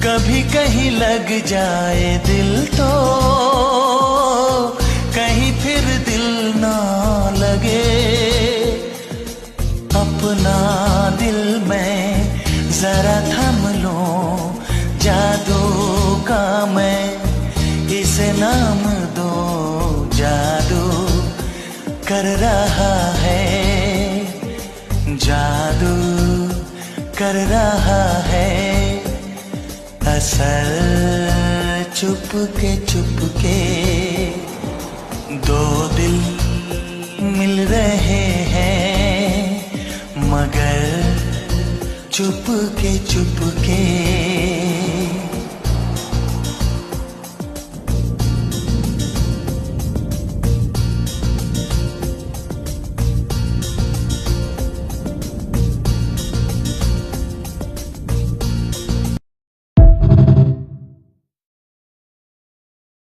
कभी कहीं लग जाए दिल तो कहीं फिर दिल ना लगे। अपना दिल मैं जरा थम लूं, जादू का मैं इसे नाम दो। जादू कर रहा है, जादू कर रहा है असर। चुपके चुपके दो दिल मिल रहे हैं, मगर चुपके चुपके